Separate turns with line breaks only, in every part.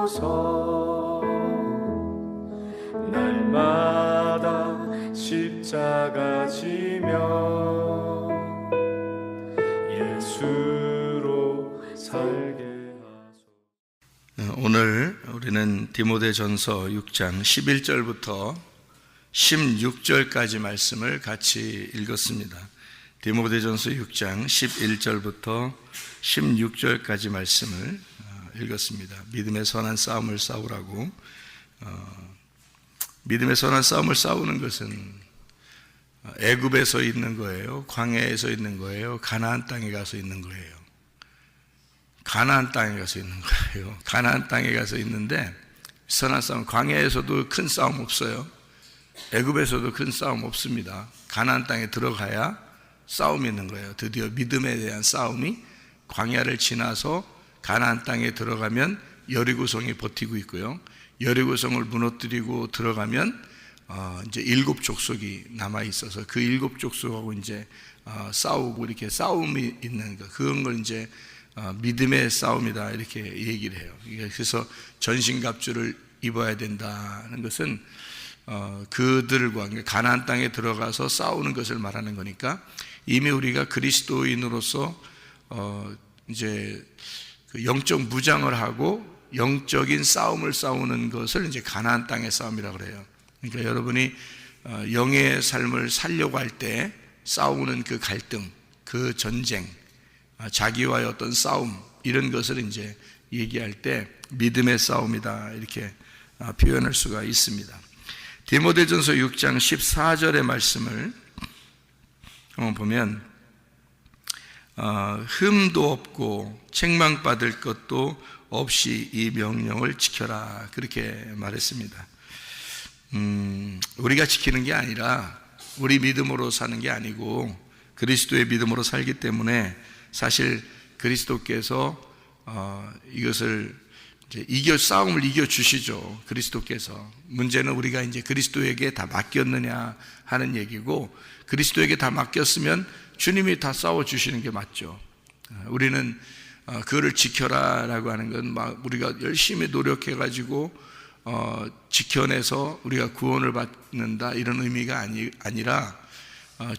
주소서. 날마다 십자가 지며 예수로 살게 하소서.
오늘 우리는 디모데전서 6장 11절부터 16절까지 말씀을 같이 읽었습니다. 디모데전서 6장 11절부터 16절까지 말씀을 읽었습니다. 믿음의 선한 싸움을 싸우라고. 믿음의 선한 싸움을 싸우는 것은 애굽에서 있는 거예요? 광야에서 있는 거예요? 가나안 땅에 가서 있는 거예요? 가나안 땅에 가서 있는 거예요. 가나안 땅에 가서 있는데 선한 싸움, 광야에서도 큰 싸움 없어요. 애굽에서도 큰 싸움 없습니다. 가나안 땅에 들어가야 싸움이 있는 거예요. 드디어 믿음에 대한 싸움이 광야를 지나서 가나안 땅에 들어가면 여리고성이 버티고 있고요. 여리고성을 무너뜨리고 들어가면 이제 7 족속이 남아 있어서 그 7 족속하고 이제 싸우고 이렇게 싸움이 있는 거, 그런 걸 이제 믿음의 싸움이다 이렇게 얘기를 해요. 그래서 전신갑주를 입어야 된다는 것은 그들과 가나안 땅에 들어가서 싸우는 것을 말하는 거니까, 이미 우리가 그리스도인으로서 이제 그 영적 무장을 하고 영적인 싸움을 싸우는 것을 이제 가나안 땅의 싸움이라고 그래요. 그러니까 여러분이 영의 삶을 살려고 할 때 싸우는 그 갈등, 그 전쟁, 자기와의 어떤 싸움, 이런 것을 이제 얘기할 때 믿음의 싸움이다 이렇게 표현할 수가 있습니다. 디모데전서 6장 14절의 말씀을 보면 흠도 없고 책망받을 것도 없이 이 명령을 지켜라 그렇게 말했습니다. 우리가 지키는 게 아니라 우리 믿음으로 사는 게 아니고 그리스도의 믿음으로 살기 때문에 사실 그리스도께서 이것을 이제 싸움을 이겨 주시죠. 그리스도께서. 문제는 우리가 이제 그리스도에게 다 맡겼느냐 하는 얘기고, 그리스도에게 다 맡겼으면 주님이 다 싸워 주시는 게 맞죠. 우리는 그거를 지켜라라고 하는 건 막 우리가 열심히 노력해 가지고 지켜내서 우리가 구원을 받는다 이런 의미가 아니라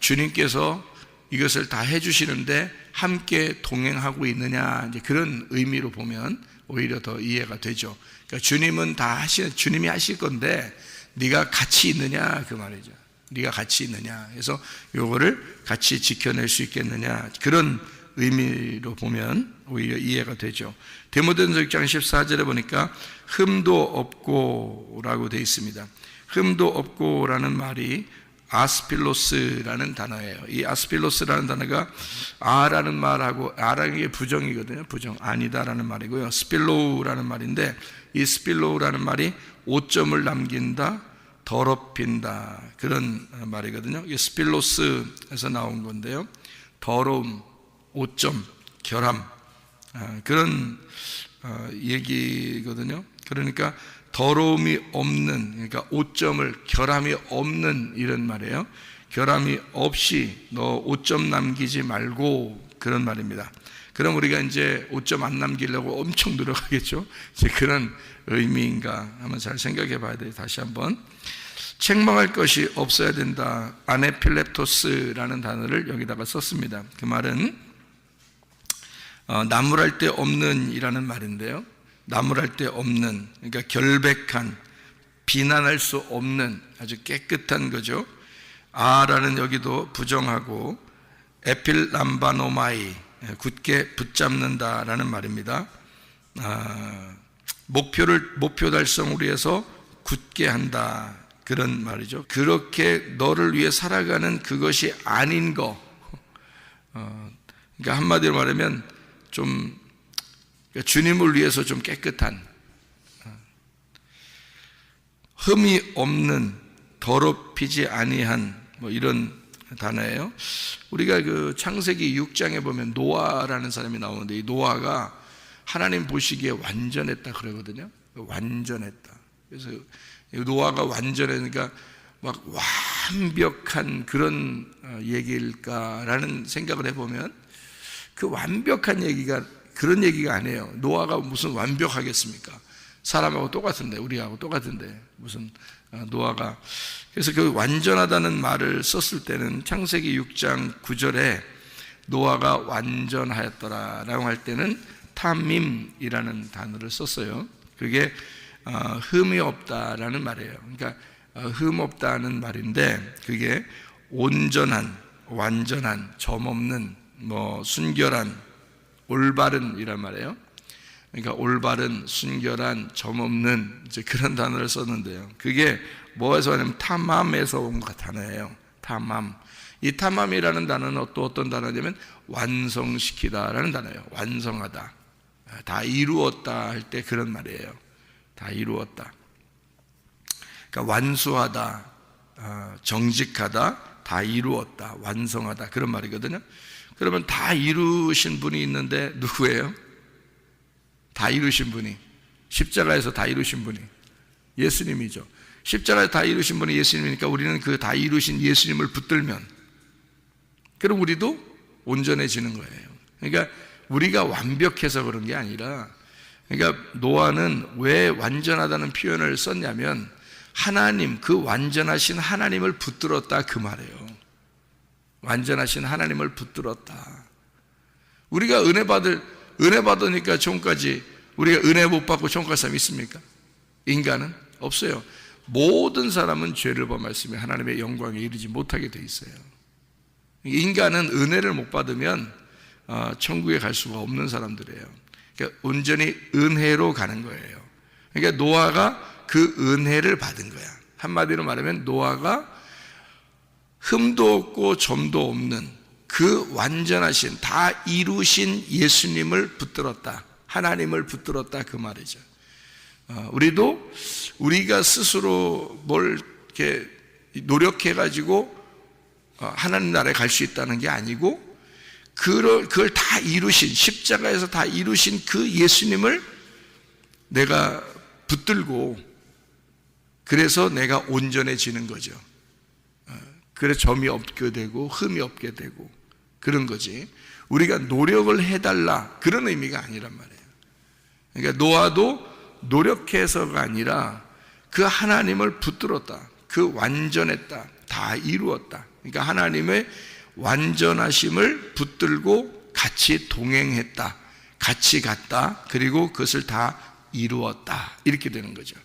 주님께서 이것을 다 해주시는데 함께 동행하고 있느냐, 이제 그런 의미로 보면 오히려 더 이해가 되죠. 그러니까 주님은 주님이 하실 건데 네가 같이 있느냐 그 말이죠. 네가 같이 있느냐. 그래서 요거를 같이 지켜낼 수 있겠느냐, 그런 의미로 보면 오히려 이해가 되죠. 디모데전서 6장 14절에 보니까 흠도 없고 라고 되어 있습니다. 흠도 없고라는 말이 아스필로스라는 단어예요. 이 아스필로스라는 단어가 아라는 말하고, 아라는 게 부정이거든요. 부정, 아니다라는 말이고요. 스필로우라는 말인데, 이 스필로우라는 말이 오점을 남긴다, 더럽힌다, 그런 말이거든요. 이게 스필로스에서 나온 건데요. 더러움, 오점, 결함, 그런 얘기거든요. 그러니까 더러움이 없는, 그러니까 오점을, 결함이 없는 이런 말이에요. 결함이 없이 너 오점 남기지 말고, 그런 말입니다. 그럼 우리가 이제 오점 안 남기려고 엄청 노력하겠죠. 이제 그런 의미인가 한번 잘 생각해 봐야 돼요. 다시 한번. 책망할 것이 없어야 된다. 아네필렙토스라는 단어를 여기다가 썼습니다. 그 말은 나무랄 데 없는 이라는 말인데요. 나무랄 데 없는, 그러니까 결백한, 비난할 수 없는, 아주 깨끗한 거죠. 아라는 여기도 부정하고, 에필람바노마이, 굳게 붙잡는다라는 말입니다. 목표 달성을 위해서 굳게 한다, 그런 말이죠. 그렇게 너를 위해 살아가는 그것이 아닌 거. 그러니까 한마디로 말하면 좀 주님을 위해서 좀 깨끗한, 흠이 없는, 더럽히지 아니한, 뭐 이런 단어예요. 우리가 그 창세기 6장에 보면 노아라는 사람이 나오는데, 이 노아가 하나님 보시기에 완전했다 그러거든요. 완전했다. 그래서 노아가 완전하니까 막 완벽한 그런 얘기일까라는 생각을 해보면, 그 완벽한 얘기가 그런 얘기가 아니에요. 노아가 무슨 완벽하겠습니까? 사람하고 똑같은데, 우리하고 똑같은데 무슨 노아가. 그래서 그 완전하다는 말을 썼을 때는 창세기 6장 9절에 노아가 완전하였더라라고 할 때는 탐밈이라는 단어를 썼어요. 그게 흠이 없다라는 말이에요. 그러니까 흠 없다는 말인데, 그게 온전한, 완전한, 점없는, 순결한, 올바른 이란 말이에요. 그러니까 올바른, 순결한, 점없는 이제 그런 단어를 썼는데요. 그게 뭐에서 왔냐면 탐함에서 온 단어예요. 탐함. 이 탐함이라는 단어는 또 어떤 단어냐면 완성시키다라는 단어예요. 완성하다, 다 이루었다 할 때 그런 말이에요. 다 이루었다. 그러니까 완수하다, 정직하다, 다 이루었다, 완성하다, 그런 말이거든요. 그러면 다 이루신 분이 있는데 누구예요? 다 이루신 분이, 십자가에서 다 이루신 분이 예수님이죠. 십자가에서 다 이루신 분이 예수님이니까 우리는 그 다 이루신 예수님을 붙들면 그럼 우리도 온전해지는 거예요. 그러니까 우리가 완벽해서 그런 게 아니라, 그러니까 노아는 왜 완전하다는 표현을 썼냐면 하나님, 그 완전하신 하나님을 붙들었다 그 말이에요. 완전하신 하나님을 붙들었다. 우리가 은혜 받으니까 천국까지, 우리가 은혜 못 받고 천국 갈 사람이 있습니까? 인간은 없어요. 모든 사람은 죄를 범했으며 하나님의 영광에 이르지 못하게 돼 있어요. 인간은 은혜를 못 받으면 천국에 갈 수가 없는 사람들이에요. 그러니까 온전히 은혜로 가는 거예요. 그러니까 노아가 그 은혜를 받은 거야. 한마디로 말하면 노아가 흠도 없고 점도 없는 그 완전하신, 다 이루신 예수님을 붙들었다, 하나님을 붙들었다 그 말이죠. 우리도 우리가 스스로 뭘 이렇게 노력해가지고 하나님 나라에 갈 수 있다는 게 아니고, 그걸 다 이루신, 십자가에서 다 이루신 그 예수님을 내가 붙들고, 그래서 내가 온전해지는 거죠. 그래서 점이 없게 되고 흠이 없게 되고 그런 거지, 우리가 노력을 해달라 그런 의미가 아니란 말이에요. 그러니까 노아도 노력해서가 아니라 그 하나님을 붙들었다, 그 완전했다, 다 이루었다. 그러니까 하나님의 완전하심을 붙들고 같이 동행했다, 같이 갔다, 그리고 그것을 다 이루었다, 이렇게 되는 거죠.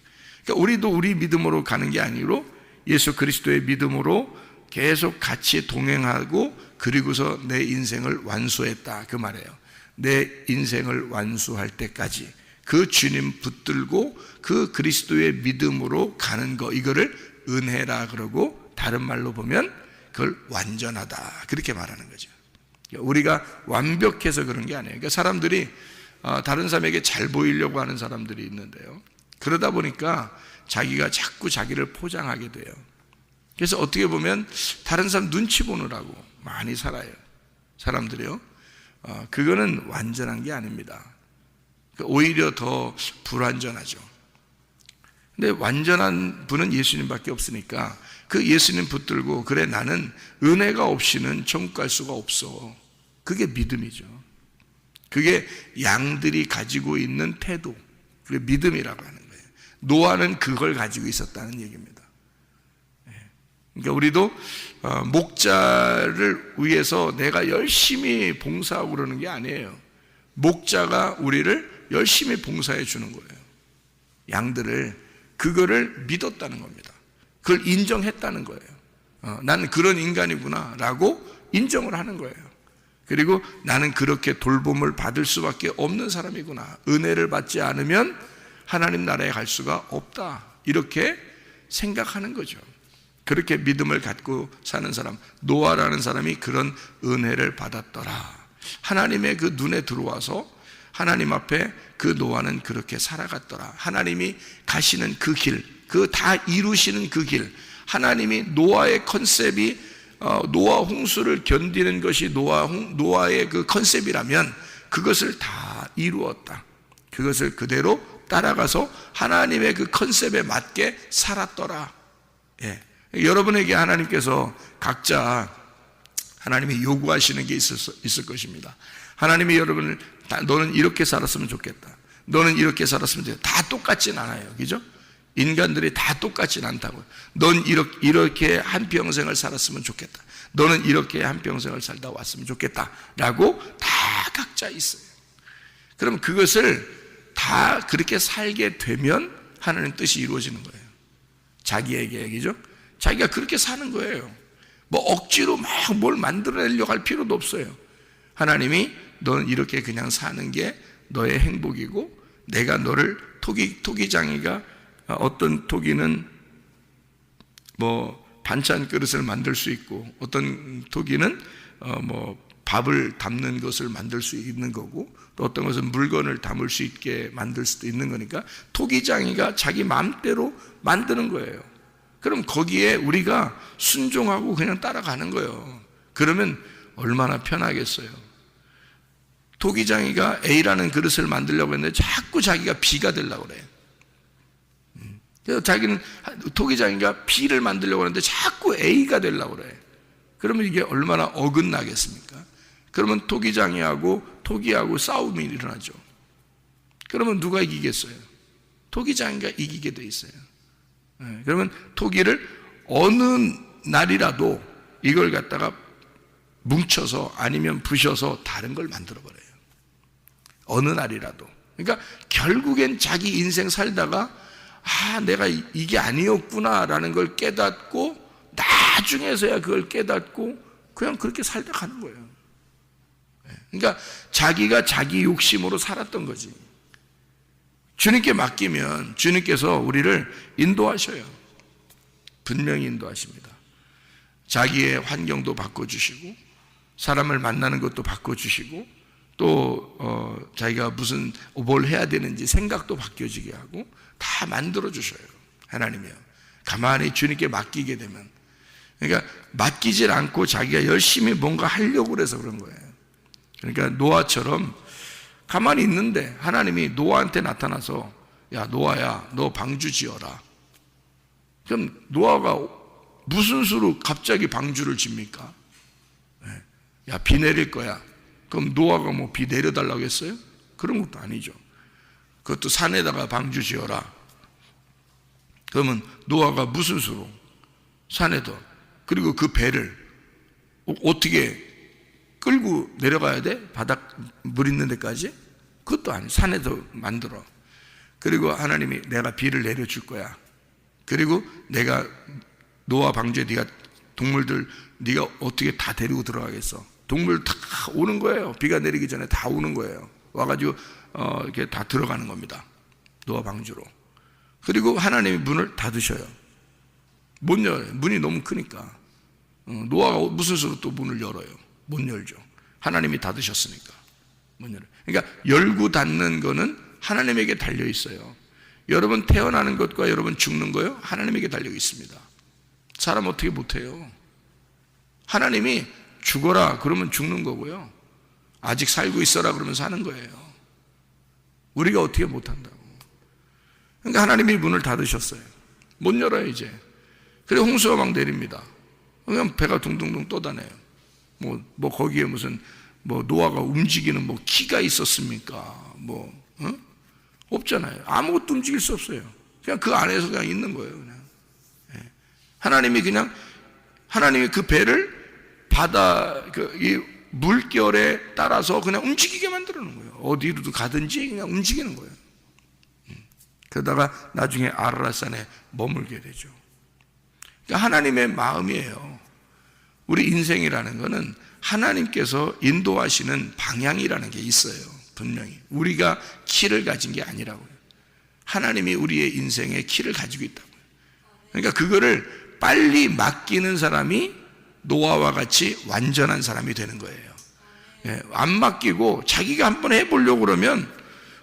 그러니까 우리도 우리 믿음으로 가는 게 아니고 예수 그리스도의 믿음으로 계속 같이 동행하고, 그리고서 내 인생을 완수했다 그 말이에요. 내 인생을 완수할 때까지 그 주님 붙들고 그 그리스도의 믿음으로 가는 거, 이거를 은혜라 그러고, 다른 말로 보면 그걸 완전하다 그렇게 말하는 거죠. 우리가 완벽해서 그런 게 아니에요. 그러니까 사람들이 다른 사람에게 잘 보이려고 하는 사람들이 있는데요, 그러다 보니까 자기가 자꾸 자기를 포장하게 돼요. 그래서 어떻게 보면 다른 사람 눈치 보느라고 많이 살아요, 사람들이요. 그거는 완전한 게 아닙니다. 오히려 더 불완전하죠. 근데 완전한 분은 예수님밖에 없으니까 그 예수님 붙들고, 그래 나는 은혜가 없이는 천국 갈 수가 없어, 그게 믿음이죠. 그게 양들이 가지고 있는 태도, 그게 믿음이라고 하는 거예요. 노아는 그걸 가지고 있었다는 얘기입니다. 그러니까 우리도 목자를 위해서 내가 열심히 봉사하고 그러는 게 아니에요. 목자가 우리를 열심히 봉사해 주는 거예요. 양들을, 그거를 믿었다는 겁니다. 그걸 인정했다는 거예요. 나는 그런 인간이구나 라고 인정을 하는 거예요. 그리고 나는 그렇게 돌봄을 받을 수밖에 없는 사람이구나, 은혜를 받지 않으면 하나님 나라에 갈 수가 없다, 이렇게 생각하는 거죠. 그렇게 믿음을 갖고 사는 사람, 노아라는 사람이 그런 은혜를 받았더라. 하나님의 그 눈에 들어와서 하나님 앞에 그 노아는 그렇게 살아갔더라. 하나님이 가시는 그 길, 그 다 이루시는 그 길, 하나님이 노아의 컨셉이 노아 홍수를 견디는 것이 노아의 그 컨셉이라면 그것을 다 이루었다. 그것을 그대로 따라가서 하나님의 그 컨셉에 맞게 살았더라. 예. 여러분에게 하나님께서 각자 하나님이 요구하시는 게 있을 것입니다. 하나님이 여러분을, 너는 이렇게 살았으면 좋겠다, 너는 이렇게 살았으면 좋겠다. 다 똑같진 않아요. 그죠? 인간들이 다 똑같진 않다고요. 넌 이렇게 한평생을 살았으면 좋겠다. 너는 이렇게 한평생을 살다 왔으면 좋겠다. 라고 다 각자 있어요. 그럼 그것을 다 그렇게 살게 되면 하나님 뜻이 이루어지는 거예요. 자기에게, 그죠? 자기가 그렇게 사는 거예요. 뭐 억지로 막 뭘 만들어내려고 할 필요도 없어요. 하나님이 너는 이렇게 그냥 사는 게 너의 행복이고, 내가 너를 토기장이가 어떤 토기는 뭐 반찬 그릇을 만들 수 있고, 어떤 토기는 뭐 밥을 담는 것을 만들 수 있는 거고, 또 어떤 것은 물건을 담을 수 있게 만들 수도 있는 거니까 토기장이가 자기 마음대로 만드는 거예요. 그럼 거기에 우리가 순종하고 그냥 따라가는 거예요. 그러면 얼마나 편하겠어요. 토기장이가 A라는 그릇을 만들려고 했는데 자꾸 자기가 B가 되려고 그래요. 그래서 자기는 토기장이가 B를 만들려고 하는데 자꾸 A가 되려고 그래요. 그러면 이게 얼마나 어긋나겠습니까? 그러면 토기하고 싸움이 일어나죠. 그러면 누가 이기겠어요? 토기장이가 이기게 돼 있어요. 그러면 토기를 어느 날이라도 이걸 갖다가 뭉쳐서 아니면 부셔서 다른 걸 만들어 버려요. 어느 날이라도. 그러니까 결국엔 자기 인생 살다가 내가 이게 아니었구나라는 걸 깨닫고, 나중에서야 그걸 깨닫고 그냥 그렇게 살다 가는 거예요. 그러니까 자기가 자기 욕심으로 살았던 거지. 주님께 맡기면 주님께서 우리를 인도하셔요. 분명히 인도하십니다. 자기의 환경도 바꿔주시고, 사람을 만나는 것도 바꿔주시고, 또 자기가 뭘 해야 되는지 생각도 바뀌어지게 하고 다 만들어주셔요. 하나님이요. 가만히 주님께 맡기게 되면. 그러니까 맡기질 않고 자기가 열심히 뭔가 하려고 그래서 그런 거예요. 그러니까 노아처럼 가만히 있는데 하나님이 노아한테 나타나서, 야 노아야, 너 방주 지어라. 그럼 노아가 무슨 수로 갑자기 방주를 집니까? 야 비 내릴 거야. 그럼 노아가 뭐 비 내려달라고 했어요? 그런 것도 아니죠. 그것도 산에다가 방주 지어라. 그러면 노아가 무슨 수로? 산에도. 그리고 그 배를 어떻게 끌고 내려가야 돼? 바닥 물 있는 데까지? 그것도 아니에요. 산에도 만들어. 그리고 하나님이 내가 비를 내려줄 거야. 그리고 내가 노아 방주에 네가 동물들 네가 어떻게 다 데리고 들어가겠어? 동물 다 오는 거예요. 비가 내리기 전에 다 오는 거예요. 와가지고 이렇게 다 들어가는 겁니다. 노아 방주로. 그리고 하나님이 문을 닫으셔요. 못 열어요. 문이 너무 크니까. 노아가 무슨 수로 또 문을 열어요? 못 열죠. 하나님이 닫으셨으니까 못 열어요. 그러니까 열고 닫는 거는 하나님에게 달려 있어요. 여러분 태어나는 것과 여러분 죽는 거요, 하나님에게 달려 있습니다. 사람 어떻게 못해요? 하나님이 죽어라 그러면 죽는 거고요, 아직 살고 있어라 그러면 사는 거예요. 우리가 어떻게 못한다고. 그러니까 하나님이 문을 닫으셨어요. 못 열어요 이제. 그래 홍수가 막 내립니다. 그냥 배가 둥둥둥 떠다녀요. 뭐 거기에 무슨 노아가 움직이는 키가 있었습니까? 없잖아요. 아무것도 움직일 수 없어요. 그냥 그 안에서 그냥 있는 거예요. 그냥. 하나님이 그 배를 이 물결에 따라서 그냥 움직이게 만들어 놓은 거예요. 어디로도 가든지 그냥 움직이는 거예요. 그러다가 나중에 아라랏산에 머물게 되죠. 그러니까 하나님의 마음이에요. 우리 인생이라는 거는 하나님께서 인도하시는 방향이라는 게 있어요. 분명히. 우리가 키를 가진 게 아니라고요. 하나님이 우리의 인생에 키를 가지고 있다고요. 그러니까 그거를 빨리 맡기는 사람이 노아와 같이 완전한 사람이 되는 거예요. 안 맡기고 자기가 한번 해보려고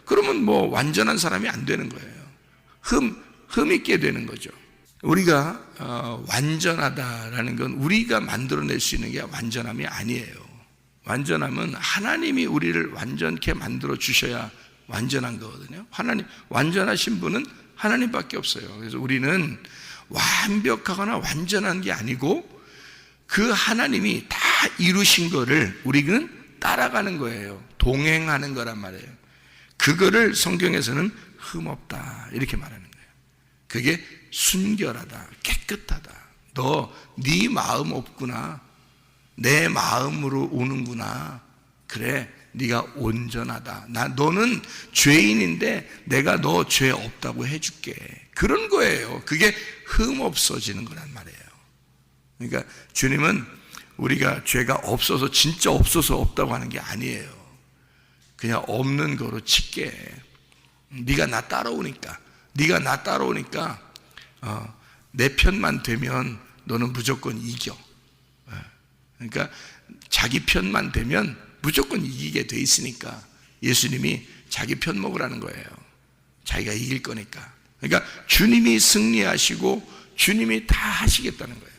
그러면 완전한 사람이 안 되는 거예요. 흠 있게 되는 거죠. 우리가 완전하다라는 건 우리가 만들어낼 수 있는 게 완전함이 아니에요. 완전함은 하나님이 우리를 완전케 만들어 주셔야 완전한 거거든요. 완전하신 분은 하나님밖에 없어요. 그래서 우리는 완벽하거나 완전한 게 아니고 그 하나님이 다 이루신 거를 우리는 따라가는 거예요. 동행하는 거란 말이에요. 그거를 성경에서는 흠없다 이렇게 말하는 거예요. 그게 순결하다, 깨끗하다. 너 네 마음 없구나. 내 마음으로 오는구나. 그래, 네가 온전하다. 너는 죄인인데 내가 너 죄 없다고 해줄게. 그런 거예요. 그게 흠 없어지는 거란 말이에요. 그러니까 주님은 우리가 죄가 없어서 진짜 없어서 없다고 하는 게 아니에요. 그냥 없는 거로 칠게. 네가 나 따라오니까 내 편만 되면 너는 무조건 이겨. 그러니까 자기 편만 되면 무조건 이기게 돼 있으니까 예수님이 자기 편 먹으라는 거예요. 자기가 이길 거니까. 그러니까 주님이 승리하시고 주님이 다 하시겠다는 거예요.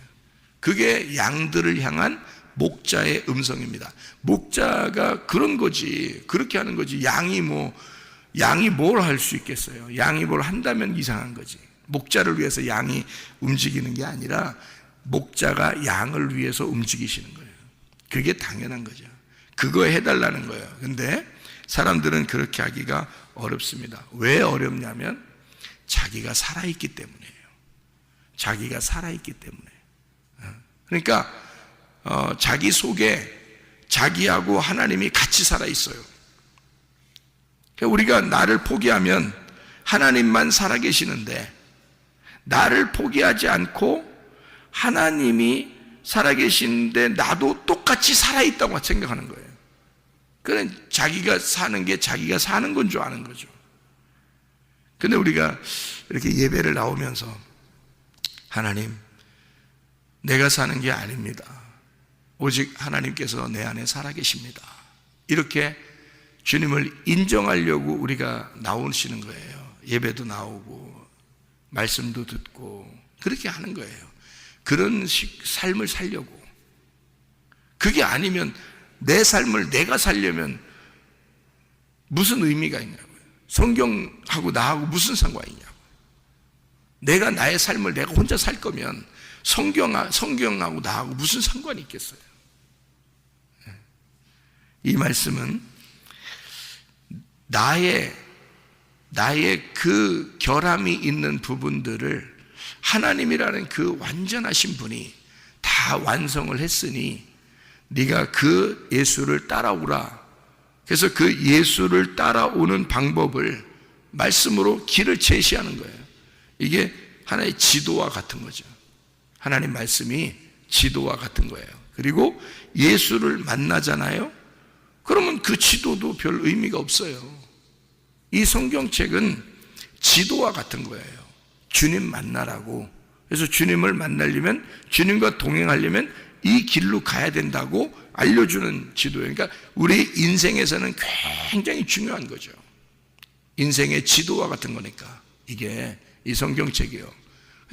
그게 양들을 향한 목자의 음성입니다. 목자가 그런 거지. 그렇게 하는 거지. 양이 뭘 할 수 있겠어요? 양이 뭘 한다면 이상한 거지. 목자를 위해서 양이 움직이는 게 아니라 목자가 양을 위해서 움직이시는 거예요. 그게 당연한 거죠. 그거 해달라는 거예요. 근데 사람들은 그렇게 하기가 어렵습니다. 왜 어렵냐면 자기가 살아있기 때문이에요. 자기가 살아있기 때문에. 그러니까 자기 속에 자기하고 하나님이 같이 살아있어요. 우리가 나를 포기하면 하나님만 살아계시는데 나를 포기하지 않고 하나님이 살아계시는데 나도 똑같이 살아있다고 생각하는 거예요. 그건 자기가 사는 게 자기가 사는 건 줄 아는 거죠. 근데 우리가 이렇게 예배를 나오면서 하나님, 내가 사는 게 아닙니다. 오직 하나님께서 내 안에 살아계십니다. 이렇게 주님을 인정하려고 우리가 나오시는 거예요. 예배도 나오고 말씀도 듣고 그렇게 하는 거예요. 그런 삶을 살려고. 그게 아니면 내 삶을 내가 살려면 무슨 의미가 있냐고요. 성경하고 나하고 무슨 상관이 있냐고. 내가 나의 삶을 내가 혼자 살 거면 성경하고 나하고 무슨 상관이 있겠어요. 이 말씀은 나의 그 결함이 있는 부분들을 하나님이라는 그 완전하신 분이 다 완성을 했으니 네가 그 예수를 따라오라. 그래서 그 예수를 따라오는 방법을 말씀으로 길을 제시하는 거예요. 이게 하나의 지도와 같은 거죠. 하나님 말씀이 지도와 같은 거예요. 그리고 예수를 만나잖아요. 그러면 그 지도도 별 의미가 없어요. 이 성경책은 지도와 같은 거예요. 주님 만나라고. 그래서 주님을 만나려면, 주님과 동행하려면 이 길로 가야 된다고 알려주는 지도예요. 그러니까 우리 인생에서는 굉장히 중요한 거죠. 인생의 지도와 같은 거니까 이게 이 성경책이에요.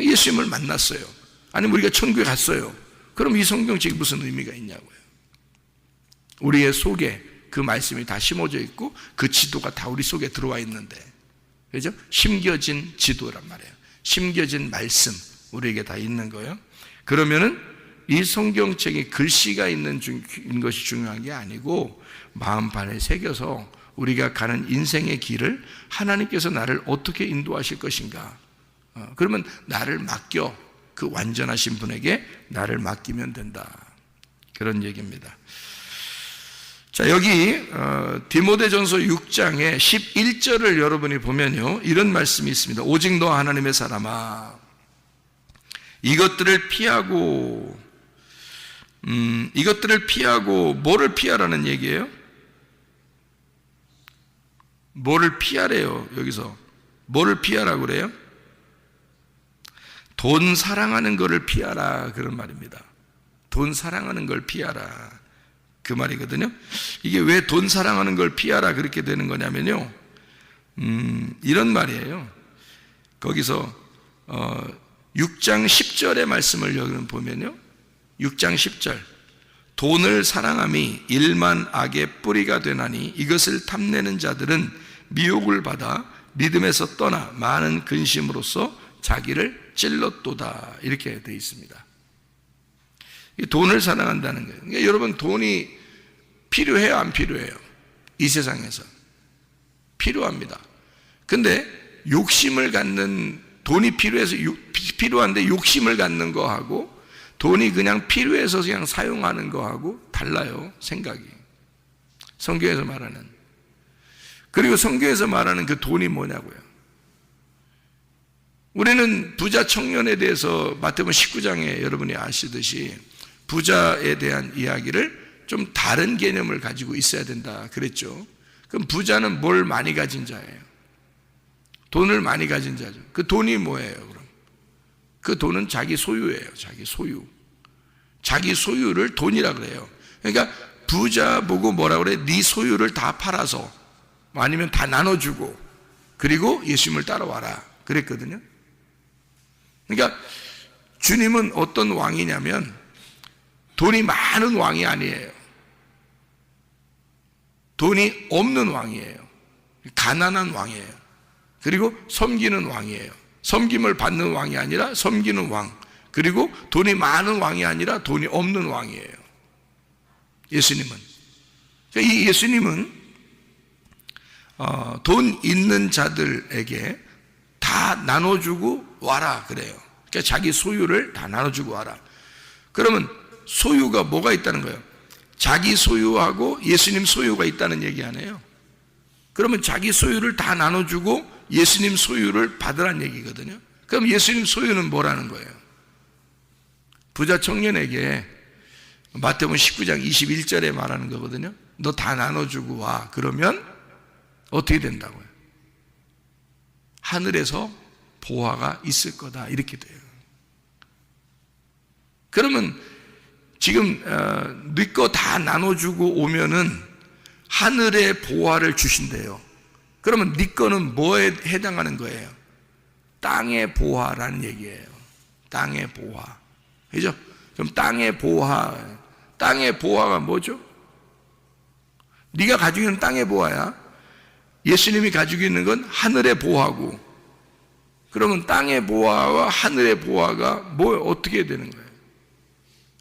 예수님을 만났어요. 아니면 우리가 천국에 갔어요. 그럼 이 성경책이 무슨 의미가 있냐고요. 우리의 속에 그 말씀이 다 심어져 있고 그 지도가 다 우리 속에 들어와 있는데, 그죠? 심겨진 지도란 말이에요. 심겨진 말씀 우리에게 다 있는 거예요. 그러면은 이 성경책이 글씨가 있는 것이 중요한 게 아니고 마음판에 새겨서 우리가 가는 인생의 길을 하나님께서 나를 어떻게 인도하실 것인가. 그러면 나를 맡겨, 그 완전하신 분에게 나를 맡기면 된다. 그런 얘기입니다. 자, 여기 디모데전서 6장의 11절을 여러분이 보면요, 이런 말씀이 있습니다. 오직 너 하나님의 사람아, 이것들을 피하고 뭐를 피하라는 얘기예요? 뭐를 피하래요? 여기서 뭐를 피하라고 그래요? 돈 사랑하는 거를 피하라, 그런 말입니다. 돈 사랑하는 걸 피하라, 그 말이거든요. 이게 왜 돈 사랑하는 걸 피하라 그렇게 되는 거냐면요, 이런 말이에요. 거기서 6장 10절의 말씀을 여기 보면요, 6장 10절, 돈을 사랑함이 일만 악의 뿌리가 되나니 이것을 탐내는 자들은 미혹을 받아 믿음에서 떠나 많은 근심으로써 자기를 찔렀도다, 이렇게 되어 있습니다. 돈을 사랑한다는 거예요. 그러니까 여러분, 돈이 필요해요, 안 필요해요? 이 세상에서 필요합니다. 근데 욕심을 갖는, 돈이 필요한데 욕심을 갖는 거하고 돈이 그냥 필요해서 그냥 사용하는 거하고 달라요, 생각이. 성경에서 말하는. 그리고 성경에서 말하는 그 돈이 뭐냐고요. 우리는 부자 청년에 대해서 마태복음 19장에 여러분이 아시듯이 부자에 대한 이야기를 좀 다른 개념을 가지고 있어야 된다 그랬죠. 그럼 부자는 뭘 많이 가진 자예요? 돈을 많이 가진 자죠. 그 돈이 뭐예요, 그럼? 그 돈은 자기 소유예요, 자기 소유. 자기 소유를 돈이라 그래요. 그러니까 부자 보고 뭐라 그래? 네 소유를 다 팔아서 아니면 다 나눠주고 그리고 예수님을 따라와라 그랬거든요. 그러니까 주님은 어떤 왕이냐면 돈이 많은 왕이 아니에요. 돈이 없는 왕이에요. 가난한 왕이에요. 그리고 섬기는 왕이에요. 섬김을 받는 왕이 아니라 섬기는 왕. 그리고 돈이 많은 왕이 아니라 돈이 없는 왕이에요. 예수님은. 그러니까 이 예수님은 돈 있는 자들에게 다 나눠주고 와라 그래요. 그러니까 자기 소유를 다 나눠주고 와라. 그러면 소유가 뭐가 있다는 거예요? 자기 소유하고 예수님 소유가 있다는 얘기 아니에요. 그러면 자기 소유를 다 나눠주고 예수님 소유를 받으란 얘기거든요. 그럼 예수님 소유는 뭐라는 거예요? 부자 청년에게 마태복음 19장 21절에 말하는 거거든요. 너 다 나눠주고 와. 그러면 어떻게 된다고요? 하늘에서 보화가 있을 거다 이렇게 돼요. 그러면 지금 네 거 다 나눠주고 오면은 하늘의 보화를 주신대요. 그러면 네 거는 뭐에 해당하는 거예요? 땅의 보화라는 얘기예요. 땅의 보화. 그죠? 그럼 땅의 보화가 뭐죠? 네가 가지고 있는 땅의 보화야. 예수님이 가지고 있는 건 하늘의 보화고. 그러면 땅의 보화와 하늘의 보화가 어떻게 되는 거예요?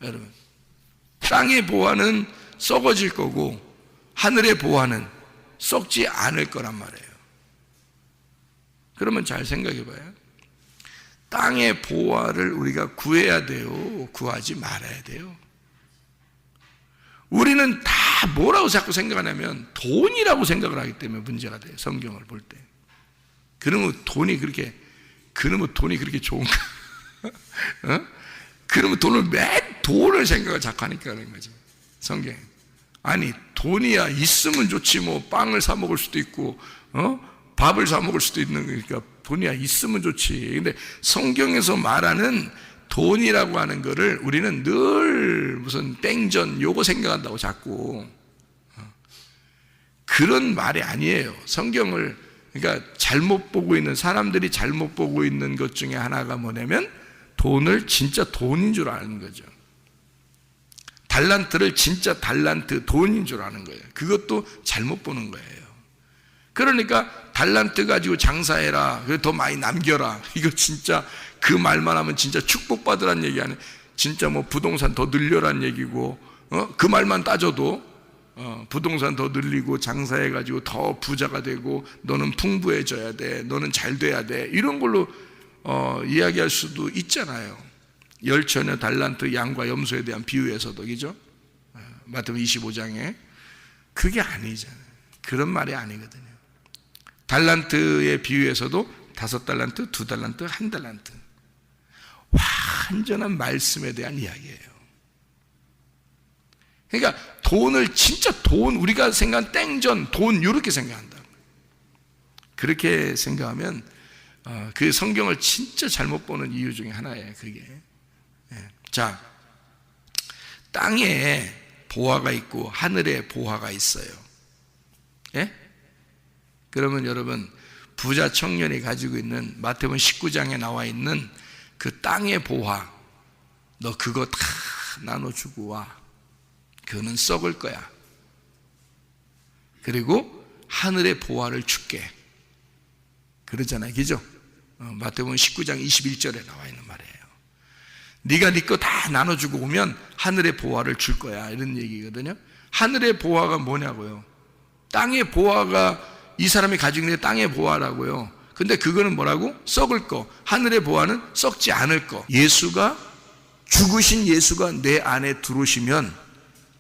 여러분, 땅의 보화는 썩어질 거고 하늘의 보화는 썩지 않을 거란 말이에요. 그러면 잘 생각해 봐요. 땅의 보화를 우리가 구해야 돼요? 구하지 말아야 돼요? 우리는 다 뭐라고 자꾸 생각하냐면 돈이라고 생각을 하기 때문에 문제가 돼요. 성경을 볼 때. 그러면 돈이 그렇게 좋은가? 어? 그러면 돈을 생각을 자꾸 하니까 그런 거죠. 성경. 아니, 돈이야 있으면 좋지 뭐 빵을 사 먹을 수도 있고 밥을 사 먹을 수도 있는 거니까 돈이야 있으면 좋지. 근데 성경에서 말하는 돈이라고 하는 거를 우리는 늘 무슨 땡전 요거 생각한다고 자꾸. 그런 말이 아니에요. 성경을 그러니까 잘못 보고 있는 사람들이 잘못 보고 있는 것 중에 하나가 뭐냐면 돈을 진짜 돈인 줄 아는 거죠. 달란트를 진짜 달란트 돈인 줄 아는 거예요. 그것도 잘못 보는 거예요. 그러니까 달란트 가지고 장사해라. 그래 더 많이 남겨라. 이거 진짜 그 말만 하면 진짜 축복받으란 얘기 아니에요. 진짜 뭐 부동산 더 늘려란 얘기고 그 말만 따져도 부동산 더 늘리고 장사해가지고 더 부자가 되고 너는 풍부해져야 돼. 너는 잘 돼야 돼. 이런 걸로 이야기할 수도 있잖아요. 열처녀 달란트 양과 염소에 대한 비유에서도 그죠? 마태복음 25장에 그게 아니잖아요. 그런 말이 아니거든요. 달란트의 비유에서도 5달란트, 2달란트, 1달란트 완전한 말씀에 대한 이야기예요. 그러니까 돈을 진짜 우리가 생각한 땡전 돈 이렇게 생각한다. 그렇게 생각하면 그 성경을 진짜 잘못 보는 이유 중에 하나예요. 그게. 자, 땅에 보화가 있고 하늘에 보화가 있어요. 예? 그러면 여러분 부자 청년이 가지고 있는 마태복음 19장에 나와 있는 그 땅의 보화, 너 그거 다 나눠주고 와. 그거는 썩을 거야. 그리고 하늘의 보화를 줄게. 그러잖아요. 그죠? 마태복음 19장 21절에 나와 있는 말이에요. 네가 네 거 다 나눠주고 오면 하늘의 보화를 줄 거야. 이런 얘기거든요. 하늘의 보화가 뭐냐고요? 땅의 보화가 이 사람이 가지고 있는 게 땅의 보화라고요. 근데 그거는 뭐라고? 썩을 거. 하늘의 보화는 썩지 않을 거. 예수가, 죽으신 예수가 내 안에 들어오시면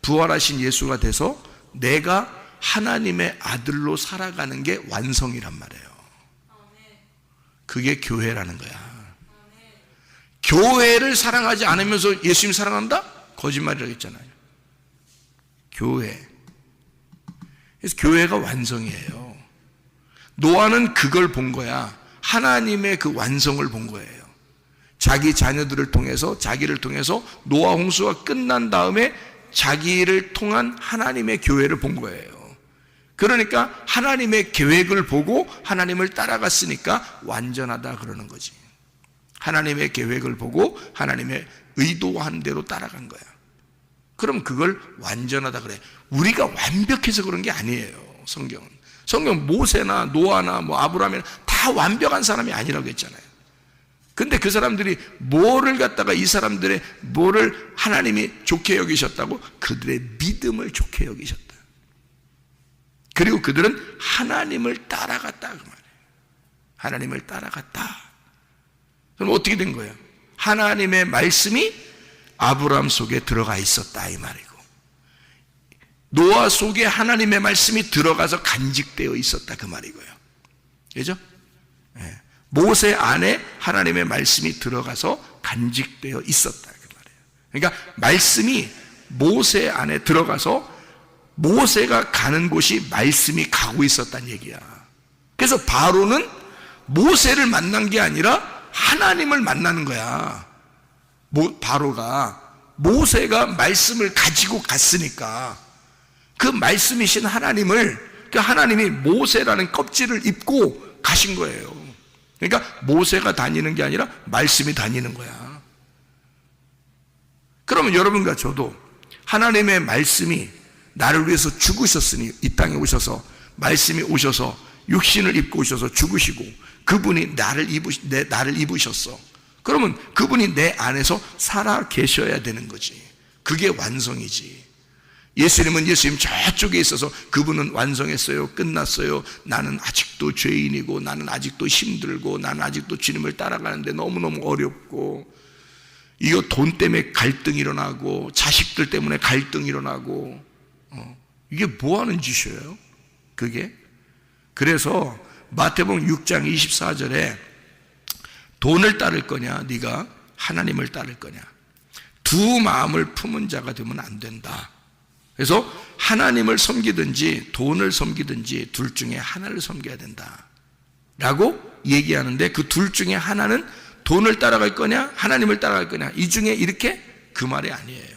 부활하신 예수가 돼서 내가 하나님의 아들로 살아가는 게 완성이란 말이에요. 그게 교회라는 거야. 교회를 사랑하지 않으면서 예수님 사랑한다? 거짓말이라고 했잖아요. 교회. 그래서 교회가 완성이에요. 노아는 그걸 본 거야. 하나님의 그 완성을 본 거예요. 자기 자녀들을 통해서, 자기를 통해서 노아 홍수가 끝난 다음에 자기를 통한 하나님의 교회를 본 거예요. 그러니까 하나님의 계획을 보고 하나님을 따라갔으니까 완전하다 그러는 거지. 하나님의 계획을 보고 하나님의 의도한 대로 따라간 거야. 그럼 그걸 완전하다 그래. 우리가 완벽해서 그런 게 아니에요. 성경은. 성경 모세나 노아나 뭐 아브라함이나 다 완벽한 사람이 아니라고 했잖아요. 근데 그 사람들이 뭐를 갖다가 이 사람들의 뭐를 하나님이 좋게 여기셨다고? 그들의 믿음을 좋게 여기셨다. 그리고 그들은 하나님을 따라갔다 그 말이에요. 하나님을 따라갔다. 그럼 어떻게 된 거예요? 하나님의 말씀이 아브라함 속에 들어가 있었다 이 말이고, 노아 속에 하나님의 말씀이 들어가서 간직되어 있었다 그 말이고요. 그죠? 네. 모세 안에 하나님의 말씀이 들어가서 간직되어 있었다 그 말이에요. 그러니까 말씀이 모세 안에 들어가서 모세가 가는 곳이 말씀이 가고 있었다는 얘기야. 그래서 바로는 모세를 만난 게 아니라 하나님을 만나는 거야. 바로가 모세가 말씀을 가지고 갔으니까 그 말씀이신 하나님을, 그 하나님이 모세라는 껍질을 입고 가신 거예요. 그러니까 모세가 다니는 게 아니라 말씀이 다니는 거야. 그러면 여러분과 저도 하나님의 말씀이 나를 위해서 죽으셨으니 이 땅에 오셔서, 말씀이 오셔서 육신을 입고 오셔서 죽으시고 그분이 나를 입으셨어. 그러면 그분이 내 안에서 살아 계셔야 되는 거지. 그게 완성이지. 예수님은 예수님 저쪽에 있어서 그분은 완성했어요. 끝났어요. 나는 아직도 죄인이고, 나는 아직도 힘들고, 나는 아직도 주님을 따라가는데 너무너무 어렵고, 이거 돈 때문에 갈등이 일어나고, 자식들 때문에 갈등이 일어나고, 이게 뭐 하는 짓이에요? 그게? 그래서 마태복음 6장 24절에 돈을 따를 거냐, 네가 하나님을 따를 거냐, 두 마음을 품은 자가 되면 안 된다. 그래서 하나님을 섬기든지 돈을 섬기든지 둘 중에 하나를 섬겨야 된다 라고 얘기하는데, 그 둘 중에 하나는 돈을 따라갈 거냐 하나님을 따라갈 거냐, 이 중에 이렇게, 그 말이 아니에요.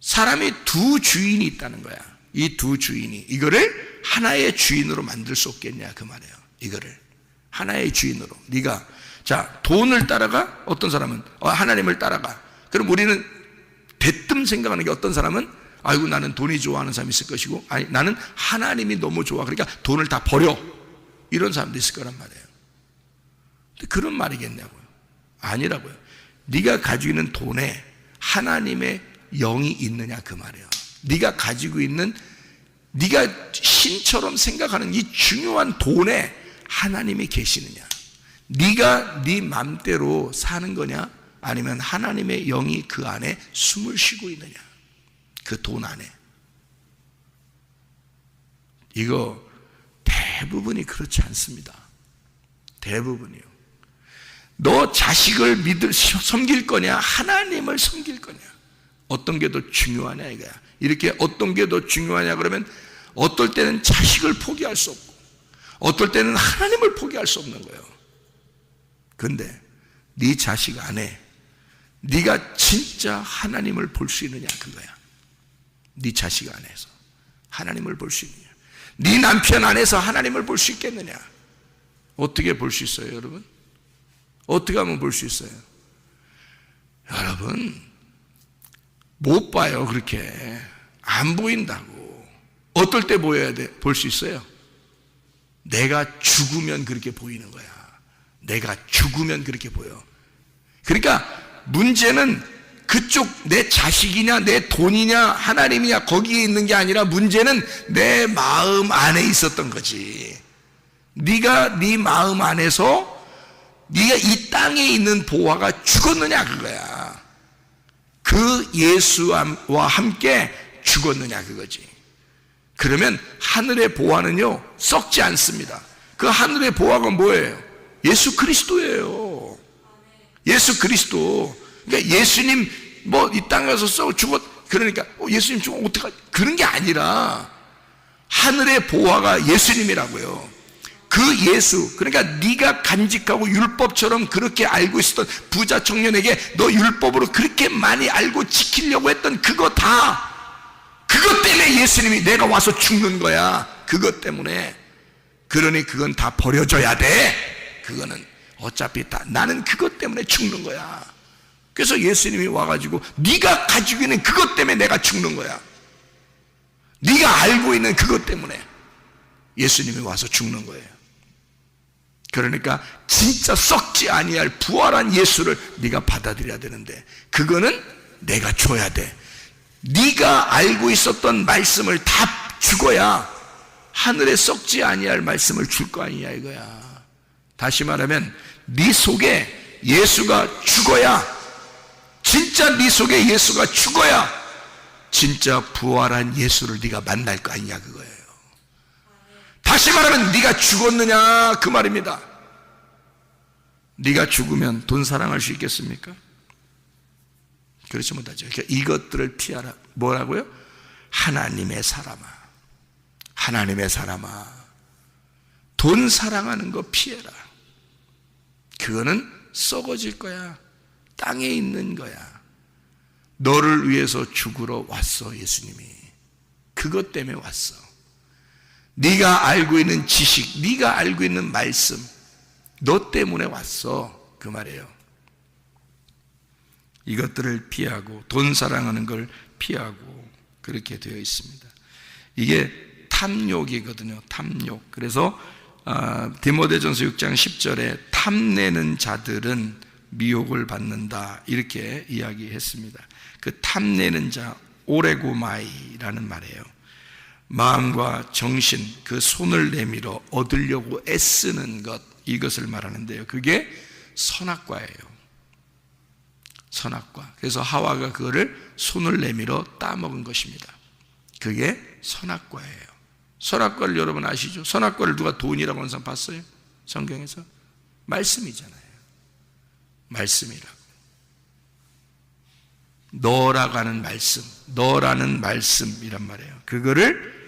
사람이 두 주인이 있다는 거야. 이 두 주인이 이거를 하나의 주인으로 만들 수 없겠냐 그 말이에요. 이거를 하나의 주인으로, 네가 자 돈을 따라가, 어떤 사람은 하나님을 따라가. 그럼 우리는 대뜸 생각하는 게, 어떤 사람은 아이고 나는 돈이 좋아하는 사람이 있을 것이고, 아니 나는 하나님이 너무 좋아 그러니까 돈을 다 버려, 이런 사람도 있을 거란 말이에요. 근데 그런 말이겠냐고요? 아니라고요. 네가 가지고 있는 돈에 하나님의 영이 있느냐 그 말이에요. 네가 가지고 있는, 네가 신처럼 생각하는 이 중요한 돈에 하나님이 계시느냐, 네가 네 맘대로 사는 거냐, 아니면 하나님의 영이 그 안에 숨을 쉬고 있느냐, 그 돈 안에. 이거 대부분이 그렇지 않습니다. 대부분이요. 너 자식을 섬길 거냐 하나님을 섬길 거냐, 어떤 게 더 중요하냐 이거야. 이렇게 어떤 게 더 중요하냐 그러면, 어떨 때는 자식을 포기할 수 없고 어떨 때는 하나님을 포기할 수 없는 거예요. 그런데 네 자식 안에 네가 진짜 하나님을 볼 수 있느냐 그거야. 네 자식 안에서 하나님을 볼 수 있느냐, 네 남편 안에서 하나님을 볼 수 있겠느냐. 어떻게 볼 수 있어요 여러분? 어떻게 하면 볼 수 있어요? 여러분 못 봐요. 그렇게 안 보인다고. 어떨 때 보여야 돼? 볼 수 있어요? 내가 죽으면 그렇게 보이는 거야. 내가 죽으면 그렇게 보여. 그러니까 문제는 그쪽 내 자식이냐 내 돈이냐 하나님이냐 거기에 있는 게 아니라 문제는 내 마음 안에 있었던 거지. 네가 네 마음 안에서 네가 이 땅에 있는 보화가 죽었느냐 그거야. 그 예수와 함께 죽었느냐 그거지. 그러면 하늘의 보화는요 썩지 않습니다. 그 하늘의 보화가 뭐예요? 예수 그리스도예요. 예수 그리스도. 그러니까 예수님 뭐 이 땅에 가서 썩어 죽었 그러니까 예수님 죽어 어떡하지? 그런 게 아니라 하늘의 보화가 예수님이라고요. 그 예수, 그러니까 네가 간직하고 율법처럼 그렇게 알고 있었던 부자 청년에게 너 율법으로 그렇게 많이 알고 지키려고 했던 그거 다, 그것 때문에 예수님이 내가 와서 죽는 거야. 그것 때문에. 그러니 그건 다 버려져야 돼. 그거는 어차피 다 나는 그것 때문에 죽는 거야. 그래서 예수님이 와가지고 네가 가지고 있는 그것 때문에 내가 죽는 거야. 네가 알고 있는 그것 때문에 예수님이 와서 죽는 거예요. 그러니까 진짜 썩지 아니할 부활한 예수를 네가 받아들여야 되는데 그거는 내가 줘야 돼. 네가 알고 있었던 말씀을 다 죽어야 하늘에 썩지 아니할 말씀을 줄 거 아니냐 이거야. 다시 말하면 네 속에 예수가 죽어야, 진짜 네 속에 예수가 죽어야 진짜 부활한 예수를 네가 만날 거 아니냐 그거예요. 다시 말하면 네가 죽었느냐 그 말입니다. 네가 죽으면 돈 사랑할 수 있겠습니까? 그렇지 못하죠. 그러니까 이것들을 피하라. 뭐라고요? 하나님의 사람아, 하나님의 사람아, 돈 사랑하는 거 피해라. 그거는 썩어질 거야. 땅에 있는 거야. 너를 위해서 죽으러 왔어. 예수님이 그것 때문에 왔어. 네가 알고 있는 지식, 네가 알고 있는 말씀, 너 때문에 왔어 그 말이에요. 이것들을 피하고 돈 사랑하는 걸 피하고 그렇게 되어 있습니다. 이게 탐욕이거든요. 탐욕. 그래서 디모데전서 6장 10절에 탐내는 자들은 미혹을 받는다 이렇게 이야기했습니다. 그 탐내는 자, 오레고마이라는 말이에요. 마음과 정신, 그 손을 내밀어 얻으려고 애쓰는 것, 이것을 말하는데요. 그게 선악과예요. 선악과. 그래서 하와가 그거를 손을 내밀어 따먹은 것입니다. 그게 선악과예요. 선악과를 여러분 아시죠? 선악과를 누가 돈이라고 하는 사람 봤어요? 성경에서? 말씀이잖아요. 말씀이라고. 너라고 하는 말씀, 너라는 말씀이란 말이에요. 그거를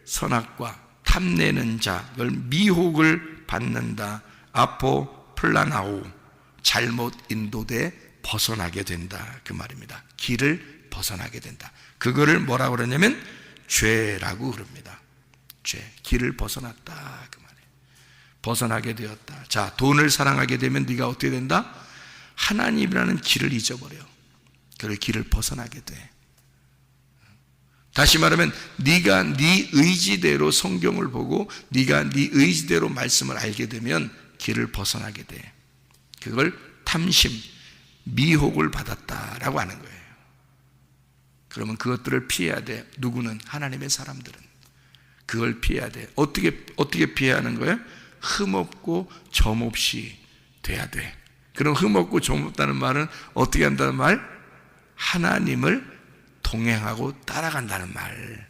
선악과, 탐내는 자, 그걸 미혹을 받는다. 아포 플라나오, 잘못 인도돼 벗어나게 된다 그 말입니다. 길을 벗어나게 된다. 그거를 뭐라고 그러냐면 죄라고 그럽니다. 죄, 길을 벗어났다 그 말이에요. 벗어나게 되었다. 자, 돈을 사랑하게 되면 네가 어떻게 된다? 하나님이라는 길을 잊어버려. 그 길을 벗어나게 돼. 다시 말하면 네가 네 의지대로 성경을 보고 네가 네 의지대로 말씀을 알게 되면 길을 벗어나게 돼. 그걸 탐심, 미혹을 받았다라고 하는 거예요. 그러면 그것들을 피해야 돼. 누구는? 하나님의 사람들은 그걸 피해야 돼. 어떻게 피해야 하는 거예요? 흠없고 점없이 돼야 돼. 그럼 흠없고 점없다는 말은 어떻게 한다는 말? 하나님을 동행하고 따라간다는 말.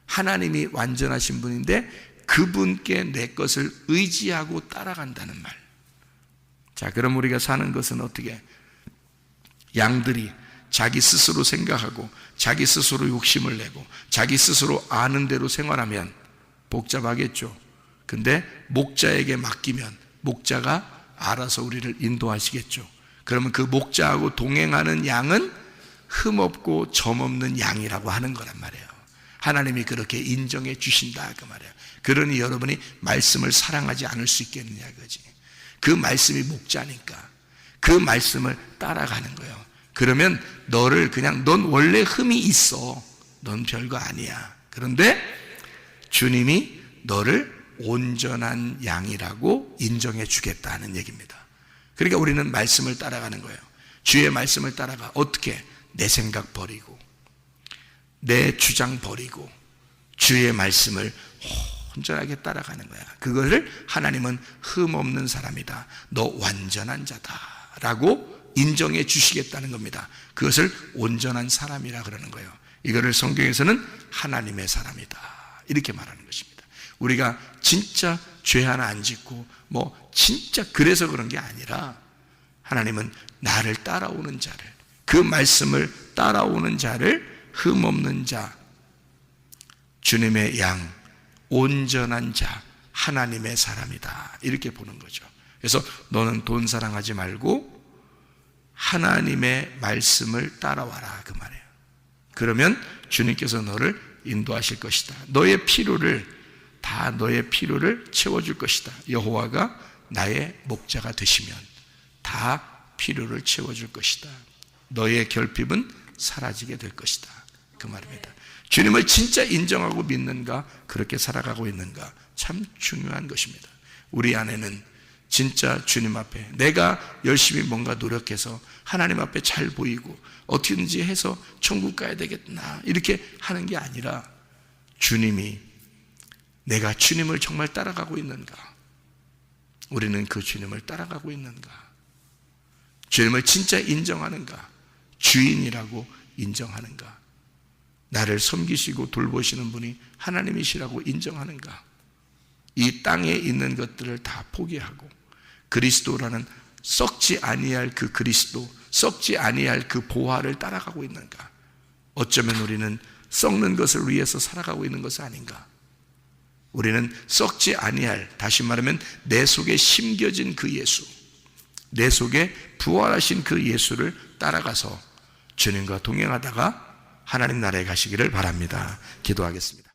하나님이 완전하신 분인데 그분께 내 것을 의지하고 따라간다는 말. 자, 그럼 우리가 사는 것은 어떻게? 양들이 자기 스스로 생각하고 자기 스스로 욕심을 내고 자기 스스로 아는 대로 생활하면 복잡하겠죠. 근데 목자에게 맡기면 목자가 알아서 우리를 인도하시겠죠. 그러면 그 목자하고 동행하는 양은 흠없고 점없는 양이라고 하는 거란 말이에요. 하나님이 그렇게 인정해 주신다 그 말이에요. 그러니 여러분이 말씀을 사랑하지 않을 수 있겠느냐 그거지. 그 말씀이 목자니까 그 말씀을 따라가는 거예요. 그러면 너를 그냥 넌 원래 흠이 있어. 넌 별거 아니야. 그런데 주님이 너를 온전한 양이라고 인정해 주겠다는 얘기입니다. 그러니까 우리는 말씀을 따라가는 거예요. 주의 말씀을 따라가. 어떻게? 내 생각 버리고 내 주장 버리고 주의 말씀을 온전하게 따라가는 거야. 그것을 하나님은 흠없는 사람이다, 너 완전한 자다 라고 인정해 주시겠다는 겁니다. 그것을 온전한 사람이라 그러는 거예요. 이거를 성경에서는 하나님의 사람이다 이렇게 말하는 것입니다. 우리가 진짜 죄 하나 안 짓고 진짜 그래서 그런 게 아니라 하나님은 나를 따라오는 자를, 그 말씀을 따라오는 자를 흠없는 자, 주님의 양, 온전한 자, 하나님의 사람이다 이렇게 보는 거죠. 그래서 너는 돈 사랑하지 말고 하나님의 말씀을 따라와라 그 말이에요. 그러면 주님께서 너를 인도하실 것이다. 너의 필요를 채워줄 것이다. 여호와가 나의 목자가 되시면 다 필요를 채워줄 것이다. 너의 결핍은 사라지게 될 것이다 그 말입니다. 주님을 진짜 인정하고 믿는가, 그렇게 살아가고 있는가, 참 중요한 것입니다. 우리 안에는 진짜 주님 앞에 내가 열심히 뭔가 노력해서 하나님 앞에 잘 보이고 어떻게든지 해서 천국 가야 되겠나 이렇게 하는 게 아니라, 주님이, 내가 주님을 정말 따라가고 있는가, 우리는 그 주님을 따라가고 있는가, 주님을 진짜 인정하는가, 주인이라고 인정하는가, 나를 섬기시고 돌보시는 분이 하나님이시라고 인정하는가, 이 땅에 있는 것들을 다 포기하고 그리스도라는 썩지 아니할 그 그리스도, 썩지 아니할 그 보화를 따라가고 있는가. 어쩌면 우리는 썩는 것을 위해서 살아가고 있는 것이 아닌가. 우리는 썩지 아니할, 다시 말하면 내 속에 심겨진 그 예수, 내 속에 부활하신 그 예수를 따라가서 주님과 동행하다가 하나님 나라에 가시기를 바랍니다. 기도하겠습니다.